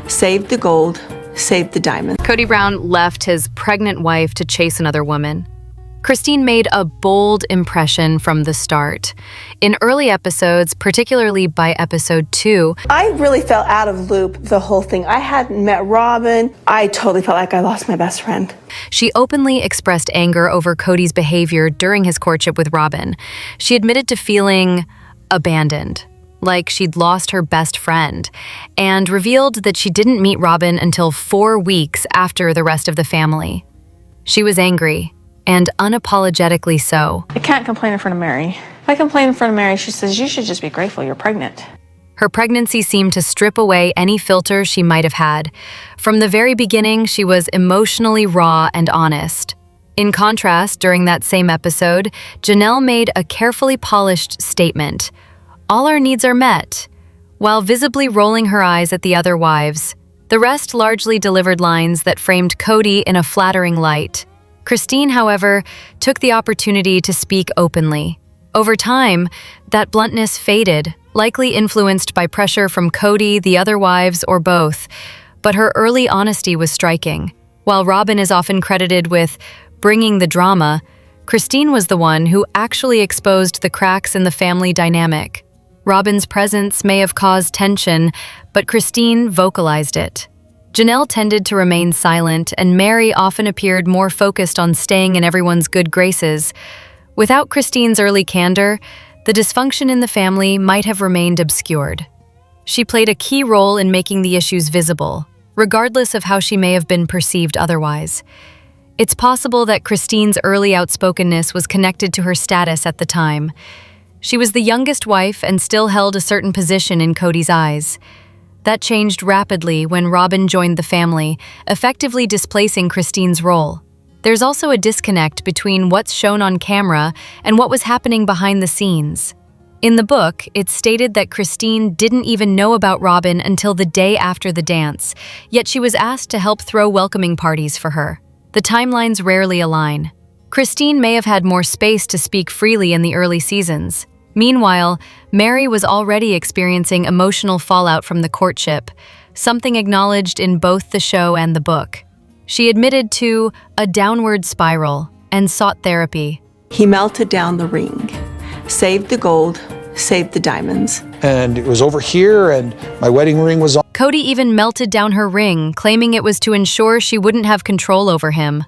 Save the gold, save the diamond. Kody Brown left his pregnant wife to chase another woman. Christine made a bold impression from the start. In early episodes, particularly by episode 2, I really felt out of loop the whole thing. I hadn't met Robin. I totally felt like I lost my best friend. she openly expressed anger over Kody's behavior during his courtship with Robin. She admitted to feeling abandoned, like she'd lost her best friend, and revealed that she didn't meet Robin until 4 weeks after the rest of the family. She was angry, and unapologetically so. I can't complain in front of Mary. If I complain in front of Mary, she says, you should just be grateful you're pregnant. Her pregnancy seemed to strip away any filter she might have had. From the very beginning, she was emotionally raw and honest. In contrast, during that same episode, Janelle made a carefully polished statement. All our needs are met, while visibly rolling her eyes at the other wives. The rest largely delivered lines that framed Kody in a flattering light. Christine, however, took the opportunity to speak openly. Over time, that bluntness faded, likely influenced by pressure from Kody, the other wives, or both. But her early honesty was striking. While Robin is often credited with bringing the drama, Christine was the one who actually exposed the cracks in the family dynamic. Robin's presence may have caused tension, but Christine vocalized it. Janelle tended to remain silent, and Mary often appeared more focused on staying in everyone's good graces. Without Christine's early candor, the dysfunction in the family might have remained obscured. She played a key role in making the issues visible, regardless of how she may have been perceived otherwise. It's possible that Christine's early outspokenness was connected to her status at the time. She was the youngest wife and still held a certain position in Kody's eyes. That changed rapidly when Robin joined the family, effectively displacing Christine's role. There's also a disconnect between what's shown on camera and what was happening behind the scenes. In the book, it's stated that Christine didn't even know about Robin until the day after the dance, yet she was asked to help throw welcoming parties for her. The timelines rarely align. Christine may have had more space to speak freely in the early seasons. Meanwhile, Mary was already experiencing emotional fallout from the courtship, something acknowledged in both the show and the book. She admitted to a downward spiral and sought therapy. He melted down the ring, saved the gold, saved the diamonds. And it was over here, and my wedding ring was on. Kody even melted down her ring, claiming it was to ensure she wouldn't have control over him.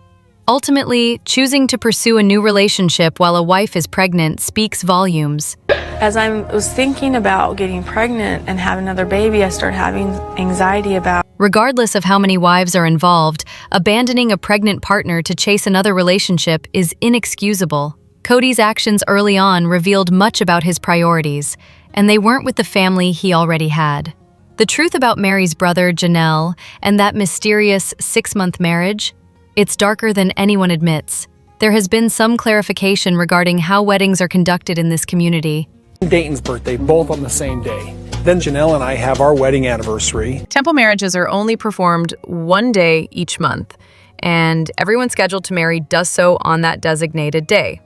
Ultimately, choosing to pursue a new relationship while a wife is pregnant speaks volumes. As I was thinking about getting pregnant and having another baby, I started having anxiety about. Regardless of how many wives are involved, abandoning a pregnant partner to chase another relationship is inexcusable. Kody's actions early on revealed much about his priorities, and they weren't with the family he already had. The truth about Mary's brother, Janelle, and that mysterious 6-month marriage, it's darker than anyone admits. There has been some clarification regarding how weddings are conducted in this community. Dayton's birthday, both on the same day. Then Janelle and I have our wedding anniversary. Temple marriages are only performed one day each month, and everyone scheduled to marry does so on that designated day.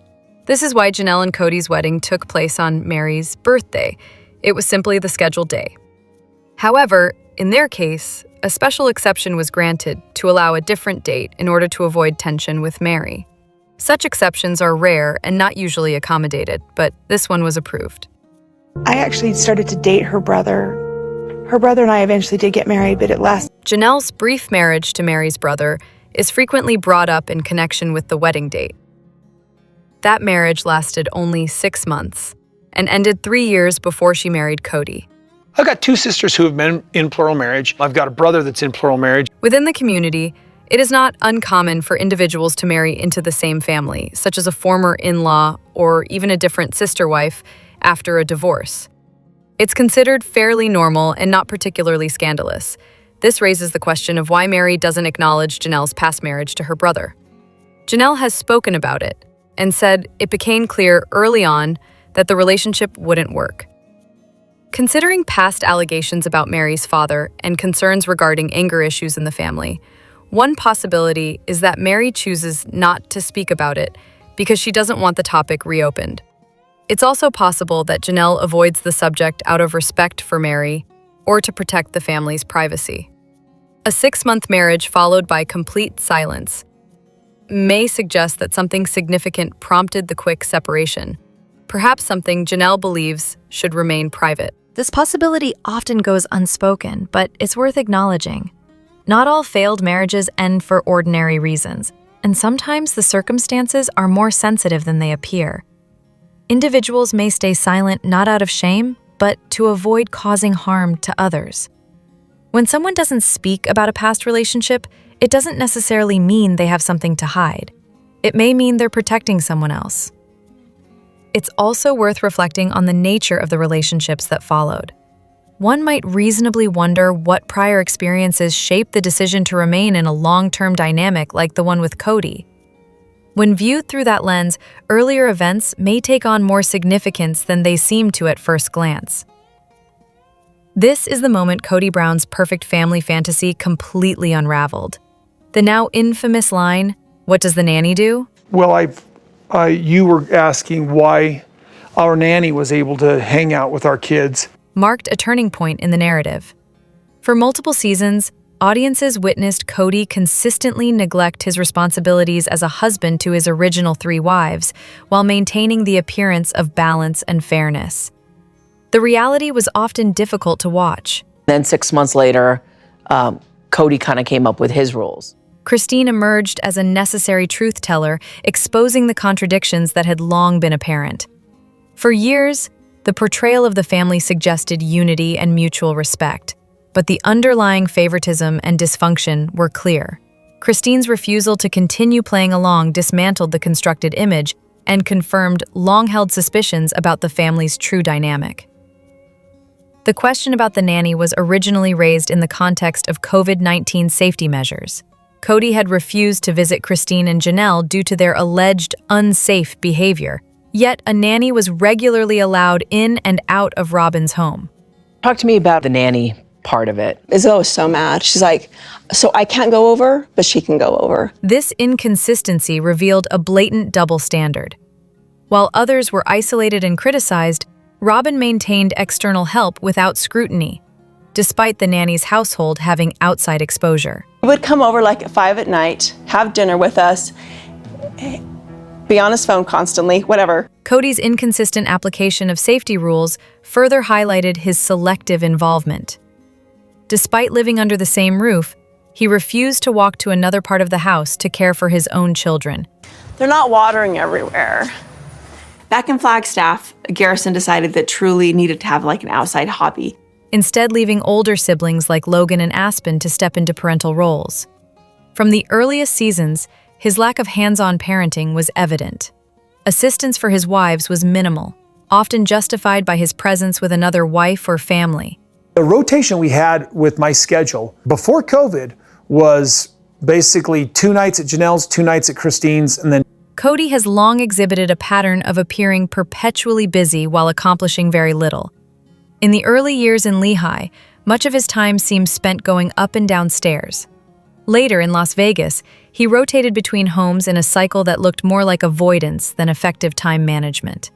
This is why Janelle and Kody's wedding took place on Mary's birthday. It was simply the scheduled day. However, in their case, a special exception was granted to allow a different date in order to avoid tension with Mary. Such exceptions are rare and not usually accommodated, but this one was approved. I actually started to date her brother. Her brother and I eventually did get married, but it lasted. Janelle's brief marriage to Mary's brother is frequently brought up in connection with the wedding date. That marriage lasted only 6 months and ended 3 years before she married Kody. I've got 2 sisters who have been in plural marriage. I've got a brother that's in plural marriage. Within the community, it is not uncommon for individuals to marry into the same family, such as a former in-law or even a different sister wife after a divorce. It's considered fairly normal and not particularly scandalous. This raises the question of why Mary doesn't acknowledge Janelle's past marriage to her brother. Janelle has spoken about it and said it became clear early on that the relationship wouldn't work. Considering past allegations about Mary's father and concerns regarding anger issues in the family, one possibility is that Mary chooses not to speak about it because she doesn't want the topic reopened. It's also possible that Janelle avoids the subject out of respect for Mary or to protect the family's privacy. A 6-month marriage followed by complete silence may suggest that something significant prompted the quick separation, perhaps something Janelle believes should remain private. This possibility often goes unspoken, but it's worth acknowledging. Not all failed marriages end for ordinary reasons, and sometimes the circumstances are more sensitive than they appear. Individuals may stay silent not out of shame, but to avoid causing harm to others. When someone doesn't speak about a past relationship, it doesn't necessarily mean they have something to hide. It may mean they're protecting someone else. It's also worth reflecting on the nature of the relationships that followed. One might reasonably wonder what prior experiences shaped the decision to remain in a long-term dynamic like the one with Cody. When viewed through that lens, earlier events may take on more significance than they seem to at first glance. This is the moment Cody Brown's perfect family fantasy completely unraveled. The now infamous line, "What does the nanny do?" Well, you were asking why our nanny was able to hang out with our kids. Marked a turning point in the narrative. For multiple seasons, audiences witnessed Cody consistently neglect his responsibilities as a husband to his original 3 wives, while maintaining the appearance of balance and fairness. The reality was often difficult to watch. Then 6 months later, Cody kind of came up with his rules. Christine emerged as a necessary truth teller, exposing the contradictions that had long been apparent. For years, the portrayal of the family suggested unity and mutual respect, but the underlying favoritism and dysfunction were clear. Christine's refusal to continue playing along dismantled the constructed image and confirmed long-held suspicions about the family's true dynamic. The question about the nanny was originally raised in the context of COVID-19 safety measures. Cody had refused to visit Christine and Janelle due to their alleged unsafe behavior, yet a nanny was regularly allowed in and out of Robin's home. Talk to me about the nanny part of it. Isabel was so mad. She's like, so I can't go over, but she can go over. This inconsistency revealed a blatant double standard. While others were isolated and criticized, Robin maintained external help without scrutiny, despite the nanny's household having outside exposure. He would come over like at 5 at night, have dinner with us, be on his phone constantly, whatever. Cody's inconsistent application of safety rules further highlighted his selective involvement. Despite living under the same roof, he refused to walk to another part of the house to care for his own children. They're not watering everywhere. Back in Flagstaff, Garrison decided that Truly needed to have like an outside hobby. Instead leaving older siblings like Logan and Aspen to step into parental roles. From the earliest seasons, his lack of hands-on parenting was evident. Assistance for his wives was minimal, often justified by his presence with another wife or family. The rotation we had with my schedule before COVID was basically 2 nights at Janelle's, 2 nights at Christine's, and then Cody has long exhibited a pattern of appearing perpetually busy while accomplishing very little. In the early years in Lehigh, much of his time seemed spent going up and down stairs. Later in Las Vegas, he rotated between homes in a cycle that looked more like avoidance than effective time management.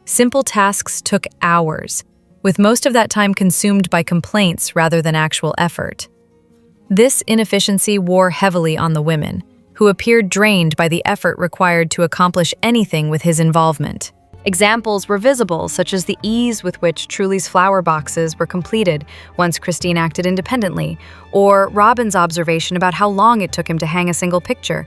Simple tasks took hours, with most of that time consumed by complaints rather than actual effort. This inefficiency wore heavily on the women, who appeared drained by the effort required to accomplish anything with his involvement. Examples were visible, such as the ease with which Truly's flower boxes were completed once Christine acted independently, or Robin's observation about how long it took him to hang a single picture.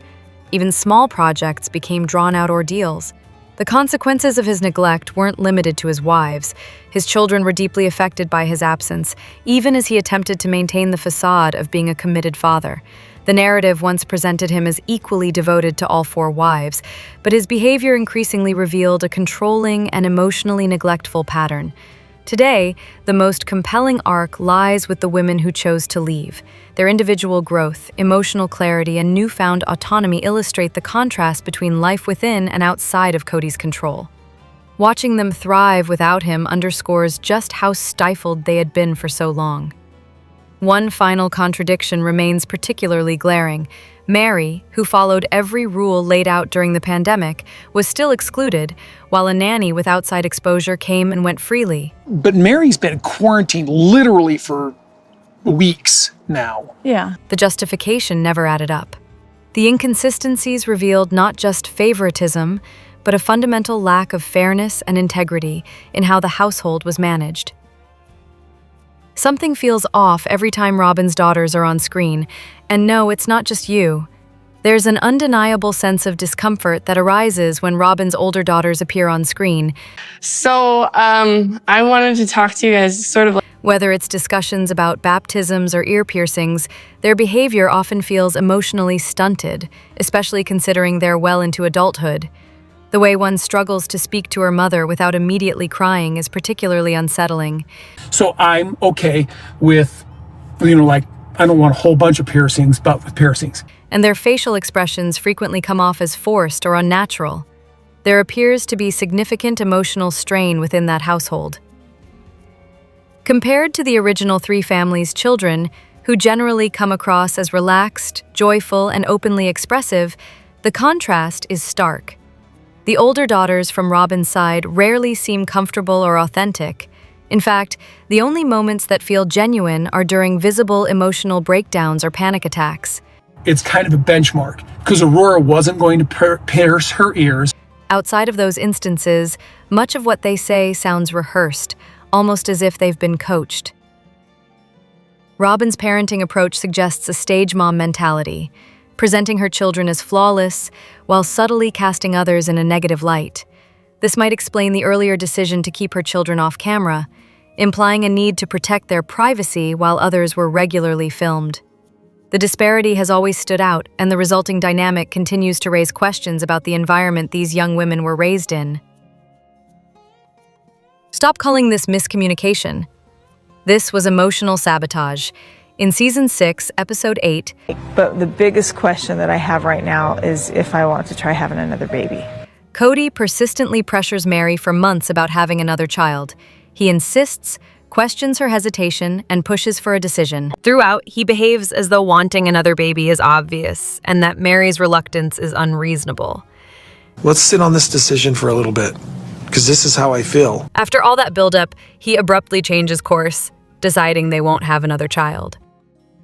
Even small projects became drawn-out ordeals. The consequences of his neglect weren't limited to his wives. His children were deeply affected by his absence, even as he attempted to maintain the facade of being a committed father. The narrative once presented him as equally devoted to all 4 wives, but his behavior increasingly revealed a controlling and emotionally neglectful pattern. Today, the most compelling arc lies with the women who chose to leave. Their individual growth, emotional clarity, and newfound autonomy illustrate the contrast between life within and outside of Cody's control. Watching them thrive without him underscores just how stifled they had been for so long. One final contradiction remains particularly glaring. Mary, who followed every rule laid out during the pandemic, was still excluded, while a nanny with outside exposure came and went freely. but Mary's been quarantined literally for weeks now. Yeah. The justification never added up. The inconsistencies revealed not just favoritism, but a fundamental lack of fairness and integrity in how the household was managed. Something feels off every time Robin's daughters are on screen, and no, it's not just you. There's an undeniable sense of discomfort that arises when Robin's older daughters appear on screen. So, I wanted to talk to you guys sort of like, Whether it's discussions about baptisms or ear piercings, their behavior often feels emotionally stunted, especially considering they're well into adulthood. The way one struggles to speak to her mother without immediately crying is particularly unsettling. So I'm okay with, like, I don't want a whole bunch of piercings, but with piercings. And their facial expressions frequently come off as forced or unnatural. There appears to be significant emotional strain within that household. Compared to the original three families' children, who generally come across as relaxed, joyful, and openly expressive, the contrast is stark. The older daughters from Robin's side rarely seem comfortable or authentic. In fact, the only moments that feel genuine are during visible emotional breakdowns or panic attacks. It's kind of a benchmark because Aurora wasn't going to pierce her ears. Outside of those instances, much of what they say sounds rehearsed, almost as if they've been coached. Robin's parenting approach suggests a stage mom mentality, presenting her children as flawless while subtly casting others in a negative light. This might explain the earlier decision to keep her children off camera, implying a need to protect their privacy while others were regularly filmed. The disparity has always stood out, and the resulting dynamic continues to raise questions about the environment these young women were raised in. Stop calling this miscommunication. This was emotional sabotage. In Season 6, Episode 8, But the biggest question that I have right now is if I want to try having another baby. Cody persistently pressures Mary for months about having another child. He insists, questions her hesitation, and pushes for a decision. Throughout, he behaves as though wanting another baby is obvious and that Mary's reluctance is unreasonable. Let's sit on this decision for a little bit, because this is how I feel. After all that buildup, he abruptly changes course, deciding they won't have another child.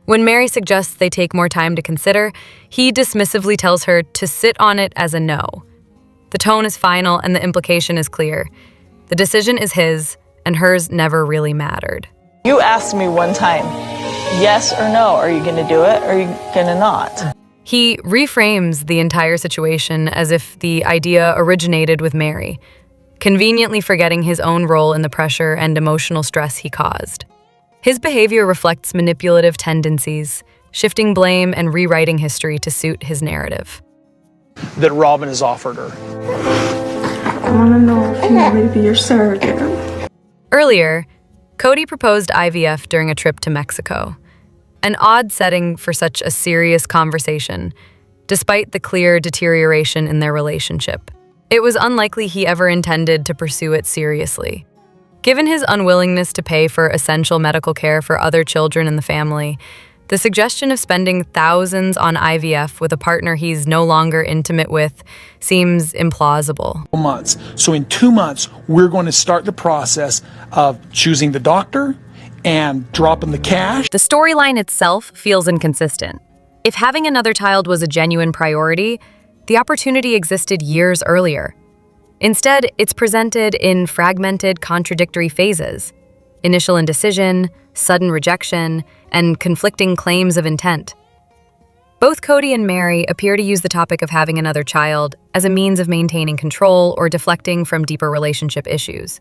When Mary suggests they take more time to consider, he dismissively tells her to sit on it as a no. The tone is final and the implication is clear. The decision is his, and hers never really mattered. You asked me one time, yes or no, are you going to do it or are you going to not? He reframes the entire situation as if the idea originated with Mary, conveniently forgetting his own role in the pressure and emotional stress he caused. His behavior reflects manipulative tendencies, shifting blame and rewriting history to suit his narrative. That Robin has offered her. I want to know if you want me to be your surrogate. Earlier, Cody proposed IVF during a trip to Mexico, an odd setting for such a serious conversation, despite the clear deterioration in their relationship. It was unlikely he ever intended to pursue it seriously. Given his unwillingness to pay for essential medical care for other children in the family, the suggestion of spending thousands on IVF with a partner he's no longer intimate with seems implausible. Months. So in 2 months, we're going to start the process of choosing the doctor and dropping the cash. The storyline itself feels inconsistent. If having another child was a genuine priority, the opportunity existed years earlier. Instead, it's presented in fragmented, contradictory phases: initial indecision, sudden rejection, and conflicting claims of intent. Both Cody and Mary appear to use the topic of having another child as a means of maintaining control or deflecting from deeper relationship issues.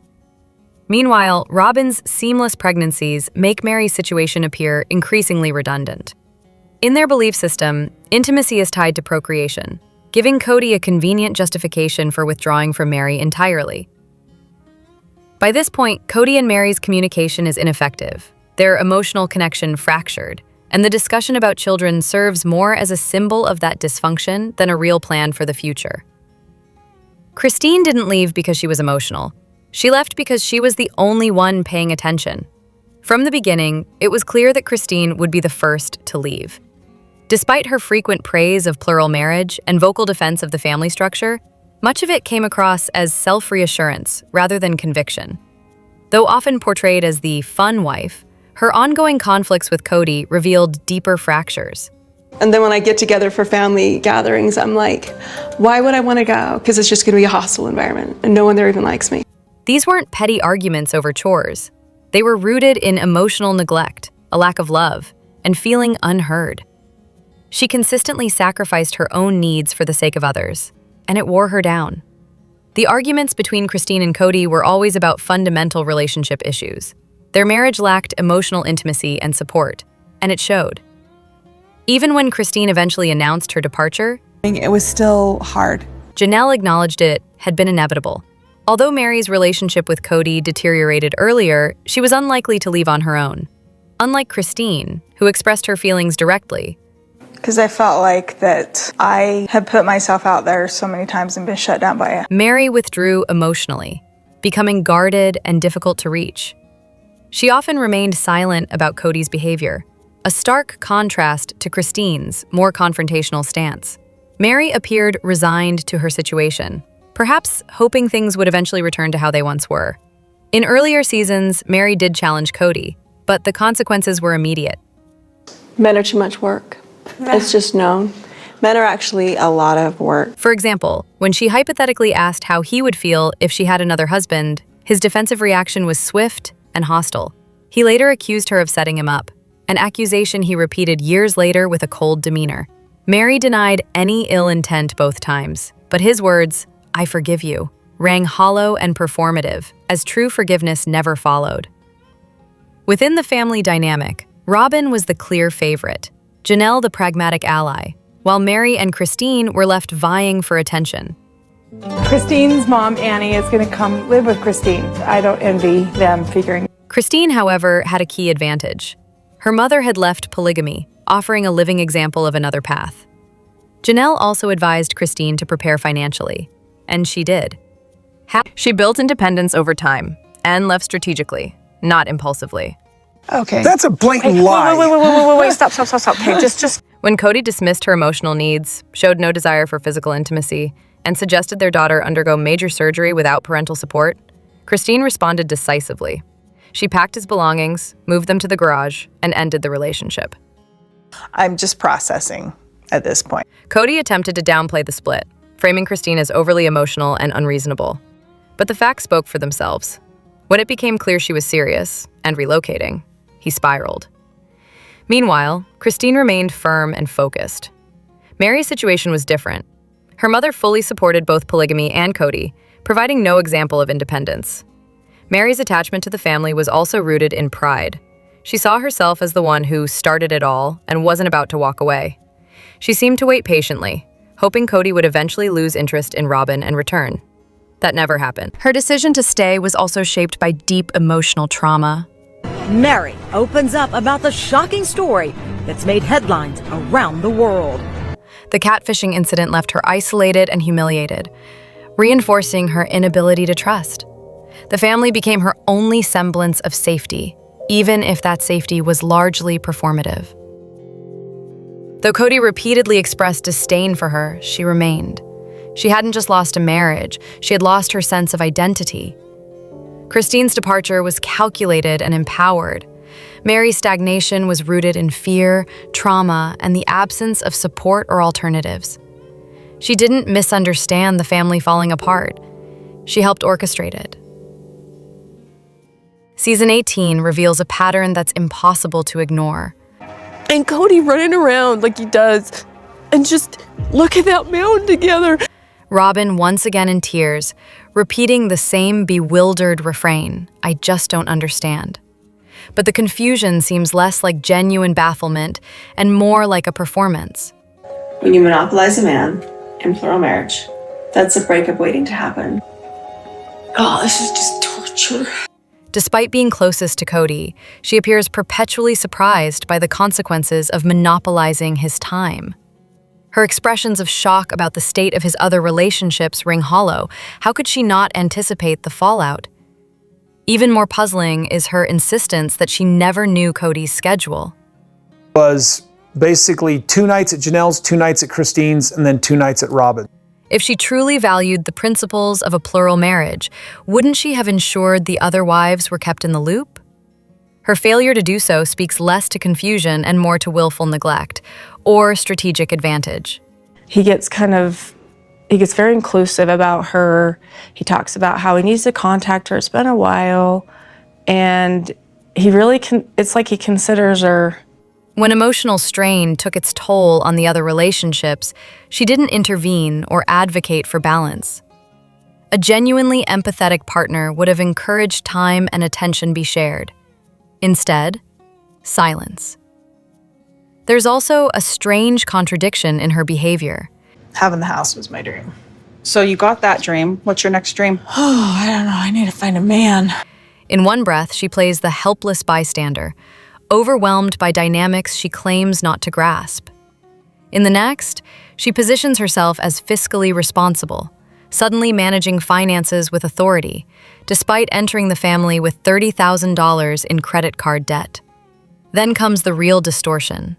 Meanwhile, Robin's seamless pregnancies make Mary's situation appear increasingly redundant. In their belief system, intimacy is tied to procreation, giving Cody a convenient justification for withdrawing from Mary entirely. By this point, Cody and Mary's communication is ineffective, their emotional connection fractured, and the discussion about children serves more as a symbol of that dysfunction than a real plan for the future. Christine didn't leave because she was emotional. She left because she was the only one paying attention. From the beginning, it was clear that Christine would be the first to leave. Despite her frequent praise of plural marriage and vocal defense of the family structure, much of it came across as self-reassurance rather than conviction. Though often portrayed as the fun wife, Her ongoing conflicts with Cody revealed deeper fractures. And then when I get together for family gatherings, I'm like, why would I want to go? Because it's just going to be a hostile environment and no one there even likes me. These weren't petty arguments over chores. They were rooted in emotional neglect, a lack of love, and feeling unheard. She consistently sacrificed her own needs for the sake of others, and it wore her down. The arguments between Christine and Cody were always about fundamental relationship issues. Their marriage lacked emotional intimacy and support, and it showed. Even when Christine eventually announced her departure, It was still hard. Janelle acknowledged it had been inevitable. Although Mary's relationship with Cody deteriorated earlier, she was unlikely to leave on her own. Unlike Christine, who expressed her feelings directly. Because I felt like that I had put myself out there so many times and been shut down by it. Mary withdrew emotionally, becoming guarded and difficult to reach. She often remained silent about Cody's behavior, a stark contrast to Christine's more confrontational stance. Mary appeared resigned to her situation, perhaps hoping things would eventually return to how they once were. In earlier seasons, Mary did challenge Cody, but the consequences were immediate. Men are too much work. It's just known. Men are actually a lot of work. For example, when she hypothetically asked how he would feel if she had another husband, his defensive reaction was swift and hostile. He later accused her of setting him up, an accusation he repeated years later with a cold demeanor. Mary denied any ill intent both times, but his words, "I forgive you," rang hollow and performative, as true forgiveness never followed. Within the family dynamic, Robin was the clear favorite, Janelle the pragmatic ally, while Mary and Christine were left vying for attention. Christine's mom, Annie, is going to come live with Christine. I don't envy them figuring. Christine, however, had a key advantage. Her mother had left polygamy, offering a living example of another path. Janelle also advised Christine to prepare financially, and she did. She built independence over time and left strategically, not impulsively. Okay. That's a blatant lie. Wait, stop. Okay, just. When Cody dismissed her emotional needs, showed no desire for physical intimacy, and suggested their daughter undergo major surgery without parental support, Christine responded decisively. She packed his belongings, moved them to the garage, and ended the relationship. I'm just processing at this point. Cody attempted to downplay the split, framing Christine as overly emotional and unreasonable. But the facts spoke for themselves. When it became clear she was serious and relocating, he spiraled. Meanwhile, Christine remained firm and focused. Mary's situation was different. Her mother fully supported both polygamy and Cody, providing no example of independence. Mary's attachment to the family was also rooted in pride. She saw herself as the one who started it all and wasn't about to walk away. She seemed to wait patiently, hoping Cody would eventually lose interest in Robin and return. That never happened. Her decision to stay was also shaped by deep emotional trauma. Mary opens up about the shocking story that's made headlines around the world. The catfishing incident left her isolated and humiliated, reinforcing her inability to trust. The family became her only semblance of safety, even if that safety was largely performative. Though Cody repeatedly expressed disdain for her, she remained. She hadn't just lost a marriage, she had lost her sense of identity. Christine's departure was calculated and empowered. Mary's stagnation was rooted in fear, trauma, and the absence of support or alternatives. She didn't misunderstand the family falling apart. She helped orchestrate it. Season 18 reveals a pattern that's impossible to ignore. And Cody running around like he does. And just look at that mound together. Robin, once again in tears, repeating the same bewildered refrain, "I just don't understand." But the confusion seems less like genuine bafflement and more like a performance. When you monopolize a man in plural marriage, that's a breakup waiting to happen. Oh, this is just torture. Despite being closest to Cody, she appears perpetually surprised by the consequences of monopolizing his time. Her expressions of shock about the state of his other relationships ring hollow. How could she not anticipate the fallout? Even more puzzling is her insistence that she never knew Cody's schedule. Was basically 2 nights at Janelle's, 2 nights at Christine's, and then 2 nights at Robin. If she truly valued the principles of a plural marriage, wouldn't she have ensured the other wives were kept in the loop? Her failure to do so speaks less to confusion and more to willful neglect or strategic advantage. He gets very inclusive about her. He talks about how he needs to contact her. It's been a while. And he really it's like he considers her. When emotional strain took its toll on the other relationships, she didn't intervene or advocate for balance. A genuinely empathetic partner would have encouraged time and attention be shared. Instead, silence. There's also a strange contradiction in her behavior. Having the house was my dream. So you got that dream. What's your next dream? Oh, I don't know. I need to find a man. In one breath, she plays the helpless bystander, overwhelmed by dynamics she claims not to grasp. In the next, she positions herself as fiscally responsible, suddenly managing finances with authority, despite entering the family with $30,000 in credit card debt. Then comes the real distortion.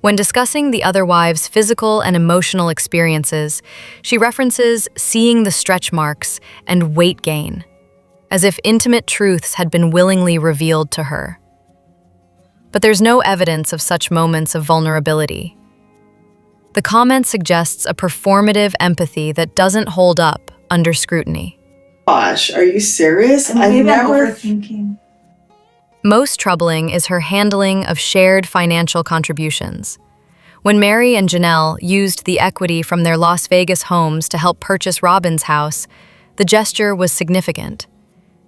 When discussing the other wife's physical and emotional experiences, she references seeing the stretch marks and weight gain, as if intimate truths had been willingly revealed to her. But there's no evidence of such moments of vulnerability. The comment suggests a performative empathy that doesn't hold up under scrutiny. Gosh, are you serious? Maybe I'm overthinking. Most troubling is her handling of shared financial contributions. When Mary and Janelle used the equity from their Las Vegas homes to help purchase Robin's house, the gesture was significant.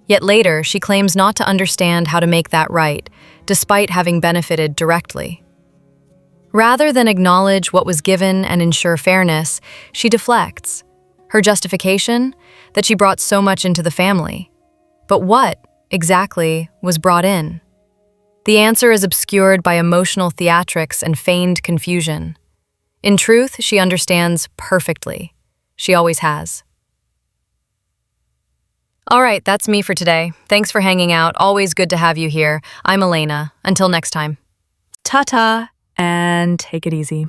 Yet later, she claims not to understand how to make that right, despite having benefited directly. Rather than acknowledge what was given and ensure fairness, she deflects. Her justification? That she brought so much into the family. But what, exactly, was brought in? The answer is obscured by emotional theatrics and feigned confusion. In truth, she understands perfectly. She always has. All right, that's me for today. Thanks for hanging out. Always good to have you here. I'm Elena. Until next time. Ta-ta, and take it easy.